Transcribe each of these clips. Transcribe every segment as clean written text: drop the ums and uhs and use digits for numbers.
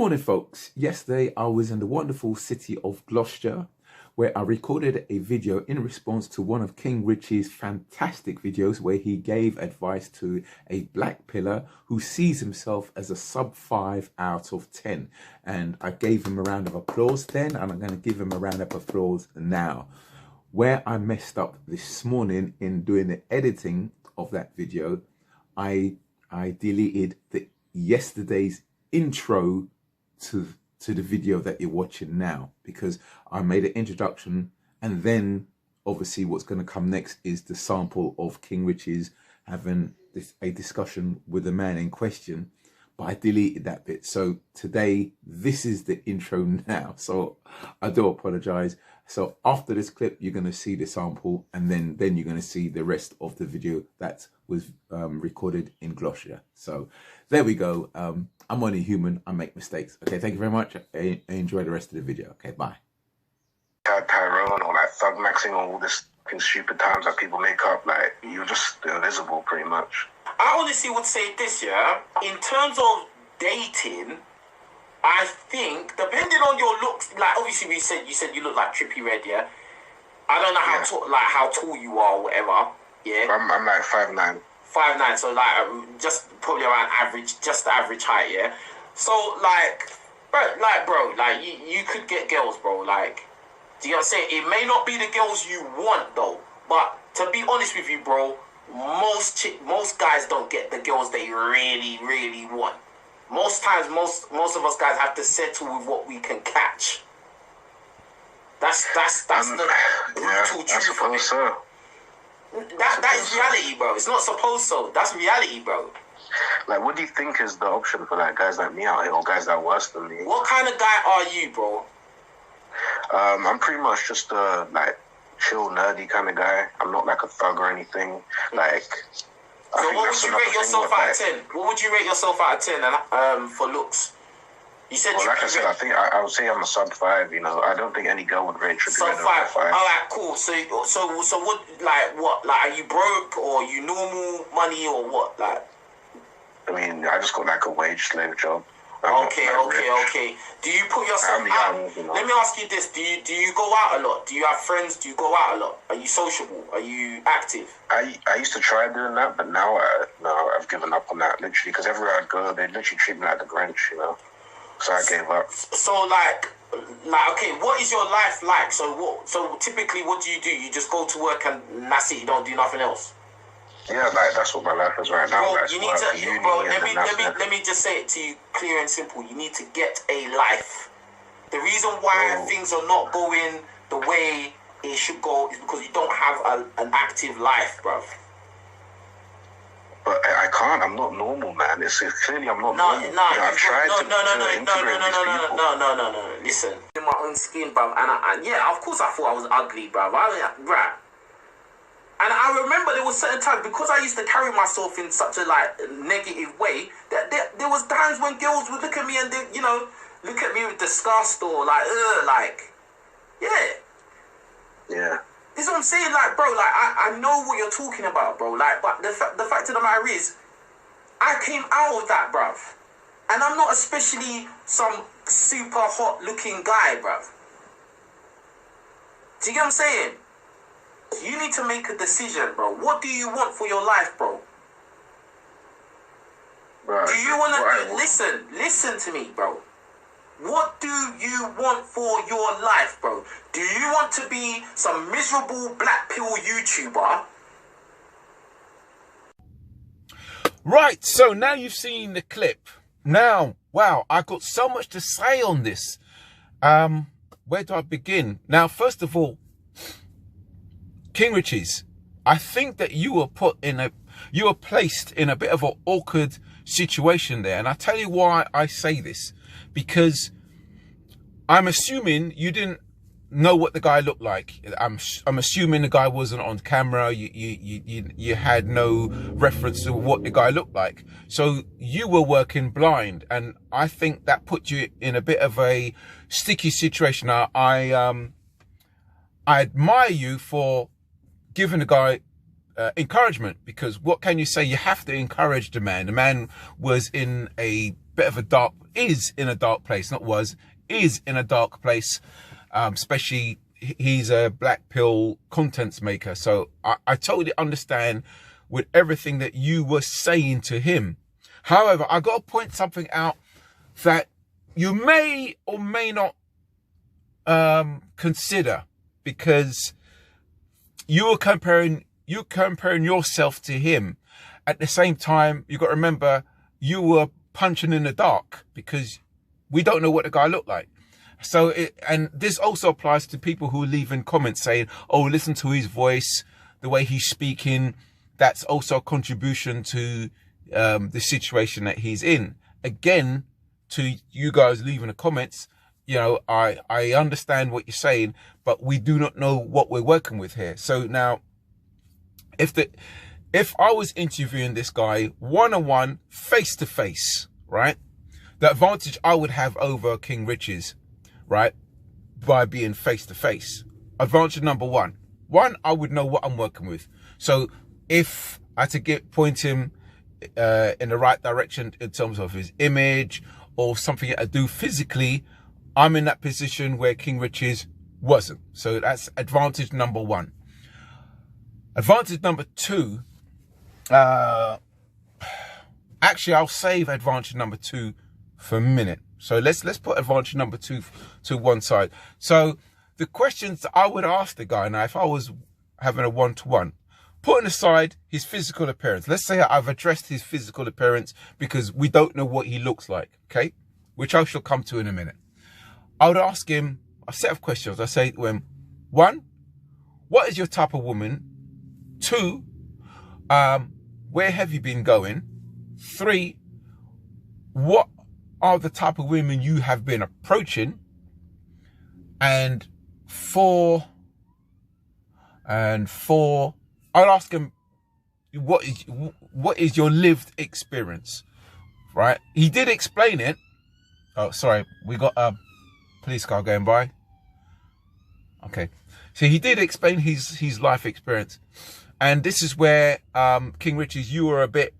morning, folks. Yesterday, I was in the wonderful city of Gloucester, where I recorded a video in response to one of King Richez's fantastic videos where he gave advice to a black pillar who sees himself as a sub 5 out of 10. And I gave him a round of applause then, and I'm going to give him a round of applause now. Where I messed up this morning in doing the editing of that video, I deleted yesterday's intro to the video that you're watching now, because I made an introduction, and then obviously what's going to come next is the sample of King Richez having a discussion with the man in question, but I deleted that bit. So today, this is the intro now, so I do apologize. So after this clip, you're going to see the sample, and then you're going to see the rest of the video that was recorded in Gloucester. So there we go. I'm only human. I make mistakes. Okay, thank you very much. Enjoy the rest of the video. Okay, bye. Tyrone or like thug maxing or all this stupid times that people make up, like you're just invisible pretty much. I honestly would say this, yeah. In terms of dating, I think depending on your looks, like obviously you said you look like Trippie Redd, yeah. I don't know how tall you are or whatever. Yeah. I'm like 5'9". 5'9", so like just probably around average, just the average height, yeah. So bro, you could get girls, bro. Like, do you know what I'm saying? It may not be the girls you want though, but to be honest with you, bro, most guys don't get the girls they really want. Most times, most of us guys have to settle with what we can catch. That's the brutal truth of it. So. That is reality, bro. It's not supposed so. That's reality, bro. Like, what do you think is the option for like guys like me out here, or guys that are worse than me? What kind of guy are you, bro? I'm pretty much just a like chill, nerdy kind of guy. I'm not like a thug or anything. Like, so what would you rate yourself out of 10? What would you rate yourself out of 10 and for looks? You said well, like I said, I think I would say I'm a sub 5. You know, I don't think any girl would rate Trippie Redd sub 5. 5. All right, cool. So what? Like, are you broke or you normal money or what? Like, I mean, I just got like a wage slave job. Okay. Do you put yourself out? You know? Let me ask you this: Do you go out a lot? Do you have friends? Do you go out a lot? Are you sociable? Are you active? I used to try doing that, but now I've given up on that literally, because everywhere I'd go, they literally treat me like the Grinch, you know. So I gave up. So like okay, what is your life like? So typically, what do? You just go to work and that's it. You don't do nothing else. Yeah, like that's what my life is right now. Bro, you need to, bro. Let me just say it to you clear and simple. You need to get a life. The reason why things are not going the way it should go is because you don't have an active life, bro. But I can't. I'm not normal, man. It's clearly I'm not normal. I've tried to integrate these people. No. Listen, in my own skin, bro. And yeah, of course I thought I was ugly, bro. Right. And I remember there was certain times, because I used to carry myself in such a like negative way, that there was times when girls would look at me and they, you know, look at me with disgust or like, Yeah. This is what I'm saying, like, bro, like, I know what you're talking about, bro, like, but the fact of the matter is, I came out of that, bruv, and I'm not especially some super hot-looking guy, bruv. Do you get what I'm saying? You need to make a decision, bro. What do you want for your life, bro? Right. Do you want to... Listen to me, bro. What do you want for your life, bro? Do you want to be some miserable black pill YouTuber? Right, so now you've seen the clip. Now, wow, I've got so much to say on this. Where do I begin? Now, first of all, King Richez, I think that you were placed in a bit of an awkward situation there. And I'll tell you why I say this. Because I'm assuming you didn't know what the guy looked like. I'm assuming the guy wasn't on camera. You had no reference to what the guy looked like. So you were working blind. And I think that put you in a bit of a sticky situation. I admire you for giving the guy encouragement, because what can you say? You have to encourage the man. The man was in a bit of a is in a dark place, not was, is in a dark place, especially he's a black pill contents maker. So I totally understand with everything that you were saying to him. However, I got to point something out that you may or may not consider, because you're comparing yourself to him. At the same time, you got to remember you were punching in the dark, because we don't know what the guy looked like. So, and this also applies to people who leave in comments saying, oh, listen to his voice, the way he's speaking. That's also a contribution to the situation that he's in. Again, to you guys leaving the comments, you know, I understand what you're saying, but we do not know what we're working with here. So now, if I was interviewing this guy one-on-one, face-to-face, right? The advantage I would have over King Richez, right? By being face-to-face. Advantage number one, I would know what I'm working with. So if I had to point him in the right direction in terms of his image or something I do physically, I'm in that position where King Richez wasn't. So that's advantage number one. Advantage number two, actually I'll save advantage number two for a minute. So let's put advantage number two to one side. So the questions I would ask the guy now, if I was having a one-to-one, putting aside his physical appearance, let's say I've addressed his physical appearance because we don't know what he looks like, okay? Which I shall come to in a minute. I would ask him a set of questions. I say to him, one, what is your type of woman? Two, where have you been going? Three, what are the type of women you have been approaching? And four, I'd ask him, what is your lived experience? Right? He did explain it. Oh, sorry, we got a police car going by. Okay, so he did explain his life experience, and this is where King Richez, you were a bit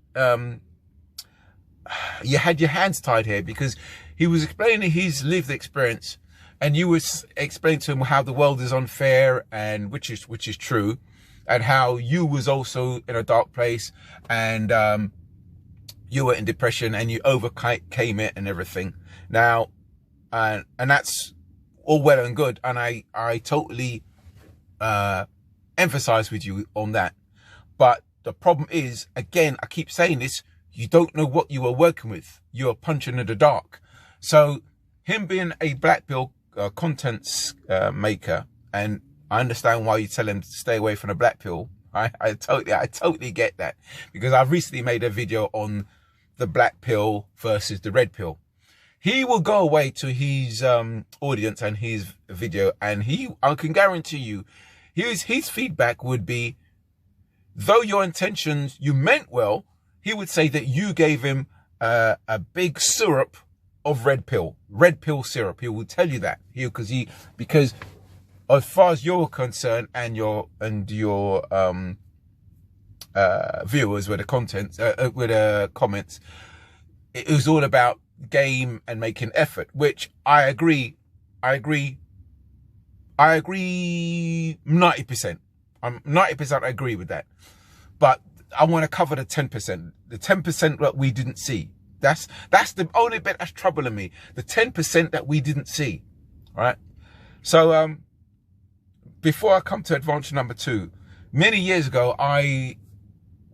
you had your hands tied here, because he was explaining his lived experience, and you was explaining to him how the world is unfair, and which is true, and how you was also in a dark place, and you were in depression, and you overcame it and everything. Now, and that's all well and good, and I totally emphasize with you on that. But the problem is, again, I keep saying this, you don't know what you are working with. You are punching in the dark. So him being a black pill contents maker, and I understand why you tell him to stay away from the black pill. I totally get that, because I've recently made a video on the black pill versus the red pill. He will go away to his audience and his video, and I can guarantee you, his feedback would be, though your intentions, you meant well, he would say that you gave him a big syrup of red pill syrup. He will tell you that, because as far as you're concerned, and your viewers with the comments, it was all about game and making effort, which I agree 90%. I'm 90% agree with that. But I want to cover the 10%. The 10% that we didn't see. That's the only bit that's troubling me. The 10% that we didn't see. All right. So before I come to advantage number two, many years ago I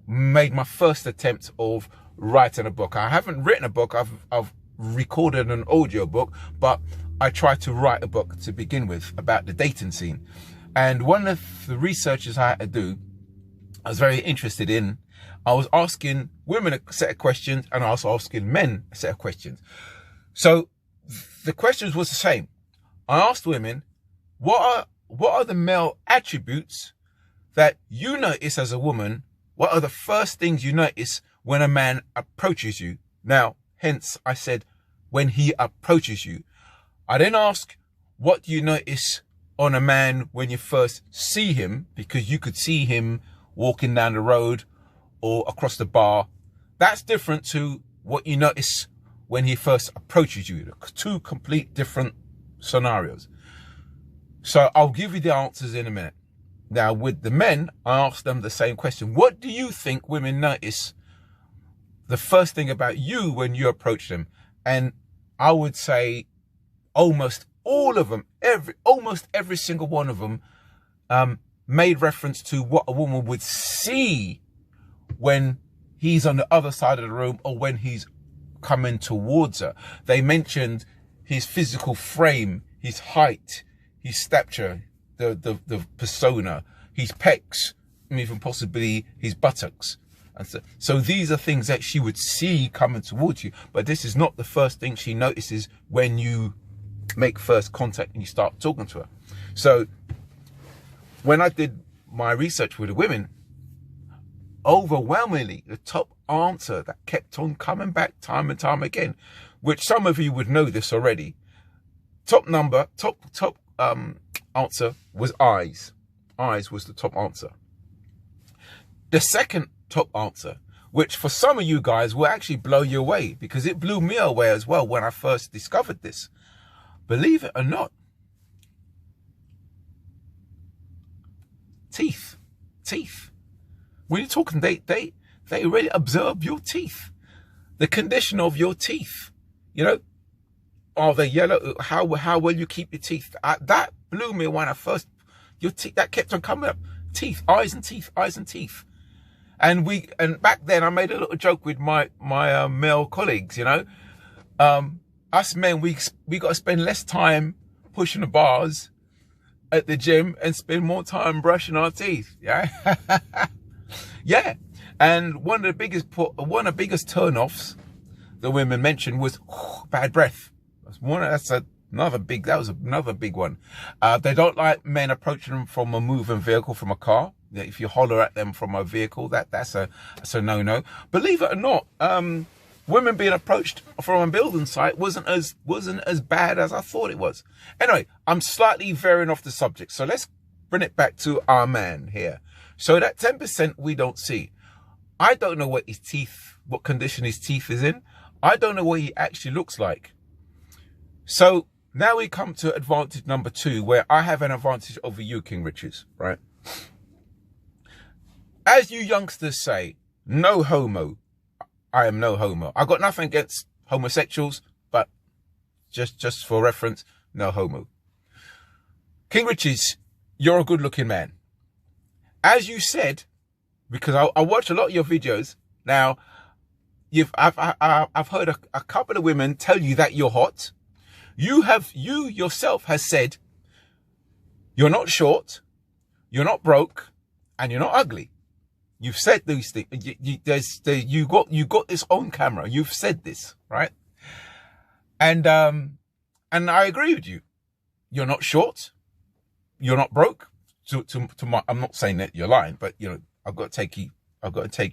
made my first attempt of writing a book. I haven't written a book. I've recorded an audio book, but I tried to write a book to begin with about the dating scene. And one of the researches I had to do, I was very interested in, I was asking women a set of questions, and I was asking men a set of questions. So the questions was the same. I asked women, what are the male attributes that you notice as a woman? What are the first things you notice when a man approaches you? Now, hence I said, when he approaches you. I then ask, what do you notice on a man when you first see him? Because you could see him walking down the road or across the bar. That's different to what you notice when he first approaches you. Two complete different scenarios. So I'll give you the answers in a minute. Now, with the men, I asked them the same question. What do you think women notice the first thing about you when you approach them? And I would say almost all of them, almost every single one of them, made reference to what a woman would see when he's on the other side of the room or when he's coming towards her. They mentioned his physical frame, his height, his stature, the persona, his pecs, and even possibly his buttocks. And so these are things that she would see coming towards you, but this is not the first thing she notices when you make first contact and you start talking to her. So when I did my research with the women, overwhelmingly the top answer that kept on coming back time and time again, which some of you would know this already, top answer was eyes. Eyes was the top answer. The second top answer, which for some of you guys will actually blow you away, because it blew me away as well when I first discovered this. Believe it or not, teeth. When you're talking, they really observe your teeth, the condition of your teeth. You know, are they yellow? How well you keep your teeth? That blew me when I first. Your teeth, that kept on coming up. Teeth, eyes and teeth, eyes and teeth. And back then I made a little joke with my male colleagues. You know, us men, we got to spend less time pushing the bars at the gym and spend more time brushing our teeth. Yeah. Yeah. And one of the biggest turn-offs the women mentioned was bad breath. That was another big one. They don't like men approaching them from a moving vehicle, from a car. If you holler at them from a vehicle, that's a no-no. Believe it or not, women being approached from a building site wasn't as bad as I thought it was. Anyway, I'm slightly veering off the subject, so let's bring it back to our man here. So that 10% we don't see. I don't know what condition his teeth is in. I don't know what he actually looks like. So now we come to advantage number 2, where I have an advantage over you, King Richez, right? As you youngsters say, no homo. I am no homo. I got nothing against homosexuals, but just for reference, no homo. King Richez, you're a good looking man. As you said, because I watch a lot of your videos. Now, I've heard a couple of women tell you that you're hot. You yourself has said you're not short, you're not broke, and you're not ugly. You've said these things. You got this on camera. You've said this, right? And I agree with you. You're not short. You're not broke. I'm not saying that you're lying, but you know, I've got to take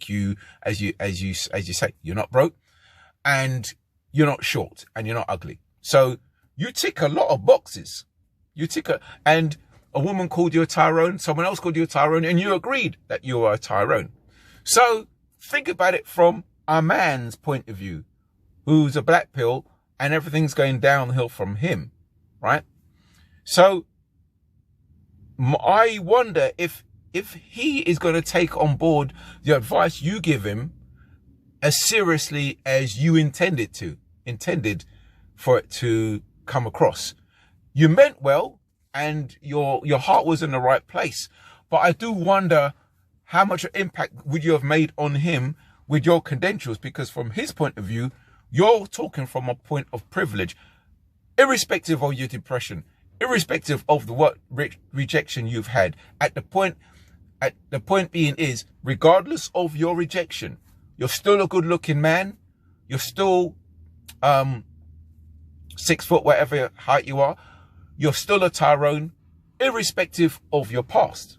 you as you say. You're not broke, and you're not short, and you're not ugly. So you tick a lot of boxes. And a woman called you a Tyrone, someone else called you a Tyrone, and you agreed that you are a Tyrone. So think about it from a man's point of view, who's a black pill, and everything's going downhill from him, right? So I wonder if he is going to take on board the advice you give him as seriously as you intended for it to come across. You meant well, and your heart was in the right place. But I do wonder how much impact would you have made on him with your credentials, because from his point of view, you're talking from a point of privilege, irrespective of your depression, irrespective of what rejection you've had. At the point being is, regardless of your rejection, you're still a good looking man. You're still 6 foot, whatever height you are. You're still a Tyrone, irrespective of your past.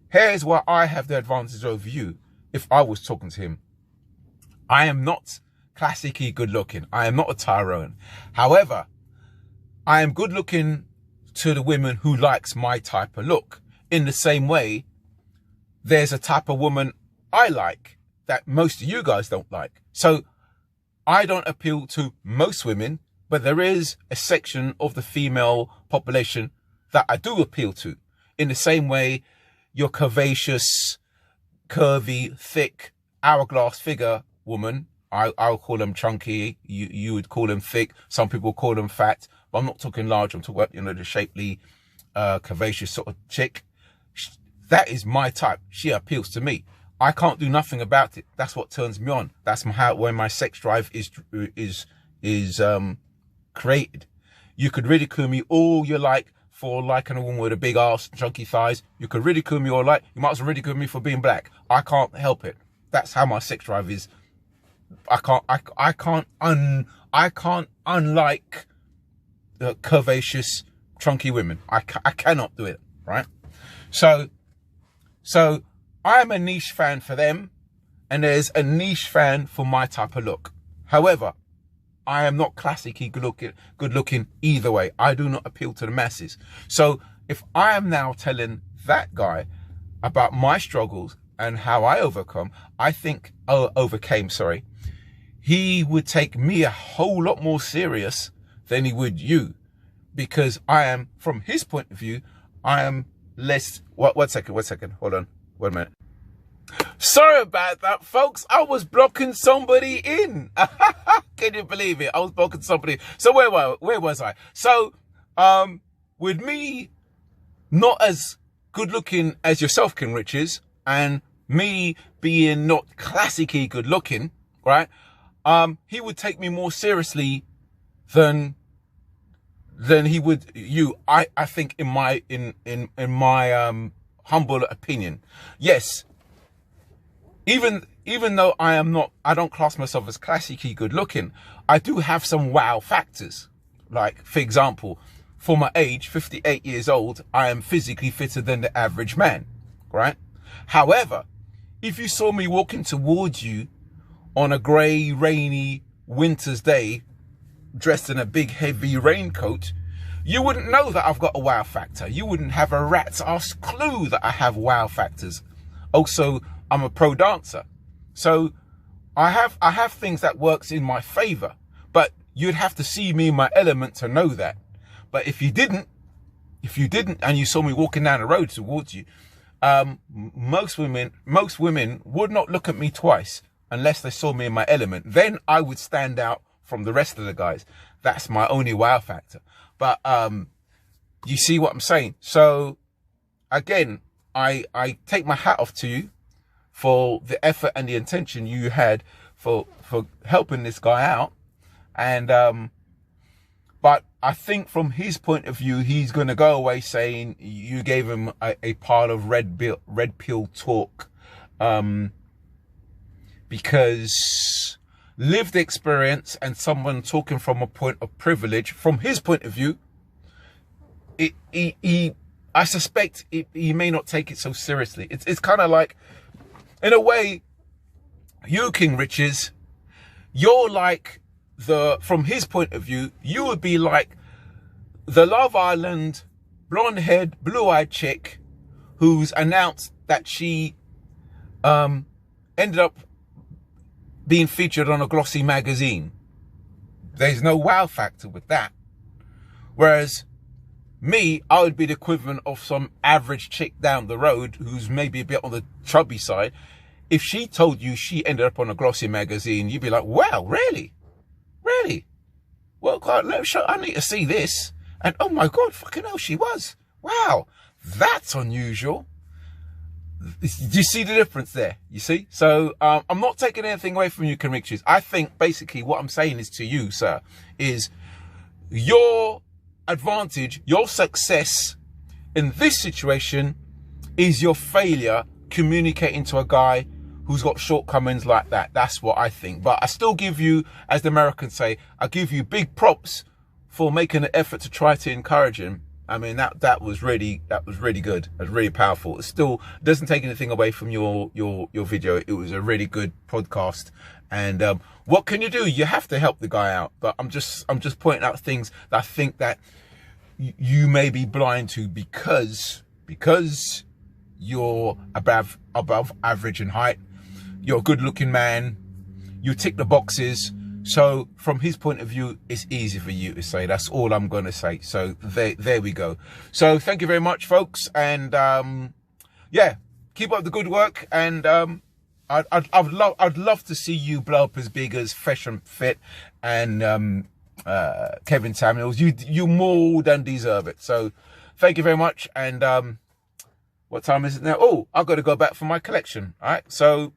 Here's where I have the advantage over you if I was talking to him. I am not classically good looking. I am not a Tyrone. However, I am good looking to the women who likes my type of look. In the same way, there's a type of woman I like that most of you guys don't like. So I don't appeal to most women, but there is a section of the female population that I do appeal to. In the same way, your curvaceous, curvy, thick, hourglass figure woman, I'll call them chunky, you would call them thick, some people call them fat, but I'm not talking large, I'm talking about, you know, the shapely, curvaceous sort of chick. That is my type. She appeals to me. I can't do nothing about it. That's what turns me on. That's when my sex drive is created. You could ridicule me all you like for liking a woman with a big ass, chunky thighs. You could ridicule me all like. You might as well ridicule me for being black. I can't help it. That's how my sex drive is. I can't unlike curvaceous, chunky women. I cannot do it, right? So I am a niche fan for them, and there's a niche fan for my type of look. However, I am not classically good looking either way. I do not appeal to the masses. So if I am now telling that guy about my struggles and how I overcame, he would take me a whole lot more serious than he would you, because I am, from his point of view, I am less. One second. Hold on. 1 minute. Sorry about that, folks. I was blocking somebody in. Can you believe it? I was blocking somebody. So where was I? So, with me not as good looking as yourself, King Richez, and me being not classically good looking, right? He would take me more seriously than he would you. I think in my humble opinion. Yes. Even though I don't class myself as classically good looking, I do have some wow factors. Like, for example, for my age, 58 years old, I am physically fitter than the average man, right? However, if you saw me walking towards you on a grey, rainy winter's day, dressed in a big, heavy raincoat, you wouldn't know that I've got a wow factor. You wouldn't have a rat's ass clue that I have wow factors. Also, I'm a pro dancer. So I have things that works in my favor, but you'd have to see me in my element to know that. But if you didn't and you saw me walking down the road towards you, most women would not look at me twice unless they saw me in my element. Then I would stand out from the rest of the guys. That's my only wow factor. But you see what I'm saying? So again, I take my hat off to you for the effort and the intention you had for helping this guy out. And but I think from his point of view, he's going to go away saying you gave him a part of red pill talk, because lived experience and someone talking from a point of privilege, from his point of view, I suspect he may not take it so seriously. It's kind of like, in a way, you, King Richez, you're like from his point of view, you would be like the Love Island blonde-haired, blue-eyed chick who's announced that she ended up being featured on a glossy magazine. There's no wow factor with that. Whereas me, I would be the equivalent of some average chick down the road who's maybe a bit on the chubby side. If she told you she ended up on a glossy magazine, you'd be like, wow, really? Really? Well, God, I need to see this. And oh my God, fucking hell, she was. Wow, that's unusual. Do you see the difference there? You see? So I'm not taking anything away from you, King Richez. I think basically what I'm saying is to you, sir, is your advantage, your success in this situation is your failure communicating to a guy who's got shortcomings like that. That's what I think. But I still give you, as the Americans say, I give you big props for making an effort to try to encourage him. I mean, that was really good. It was really powerful. It still doesn't take anything away from your video. It was a really good podcast. And what can you do? You have to help the guy out. But I'm just pointing out things that I think that you may be blind to because you're above average in height. You're a good looking man. You tick the boxes. So from his point of view, it's easy for you to say. That's all I'm going to say. So there we go. So thank you very much, folks. And yeah, keep up the good work. And I'd love to see you blow up as big as Fresh and Fit and Kevin Samuels. You more than deserve it. So thank you very much. And what time is it now? Oh, I've got to go back for my collection. All right. So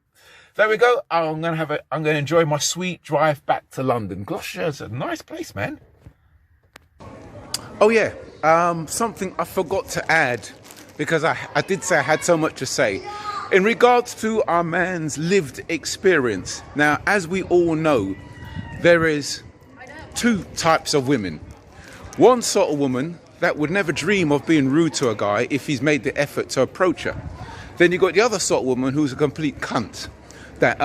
there we go. I'm gonna enjoy my sweet drive back to London. Gloucestershire's a nice place, man. Oh yeah, something I forgot to add, because I did say I had so much to say in regards to our man's lived experience. Now, as we all know, there is two types of women. One sort of woman that would never dream of being rude to a guy if he's made the effort to approach her. Then you've got the other sort of woman who's a complete cunt. That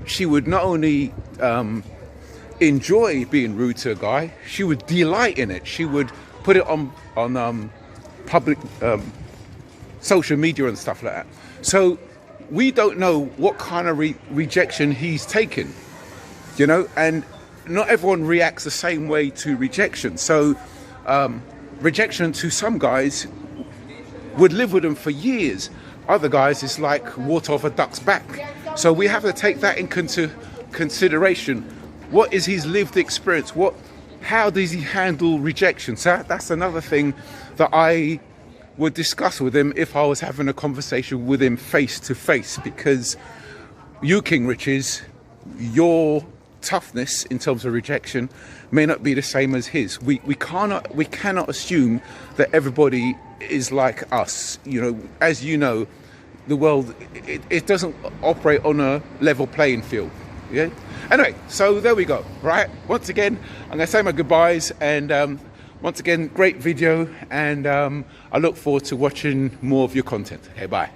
she would not only enjoy being rude to a guy, she would delight in it. She would put it on public social media and stuff like that. So we don't know what kind of rejection he's taken, you know, and not everyone reacts the same way to rejection. So rejection to some guys would live with them for years. Other guys, it's like water off a duck's back. So we have to take that into consideration. What is his lived experience? How does he handle rejection? So that's another thing that I would discuss with him if I was having a conversation with him face to face. Because you, King Richez, your toughness in terms of rejection may not be the same as his. We cannot assume that everybody is like us. You know, as you know, the world, it doesn't operate on a level playing field. Yeah. Anyway, so there we go. Right. Once again, I'm going to say my goodbyes, and once again, great video, and I look forward to watching more of your content. Okay, bye.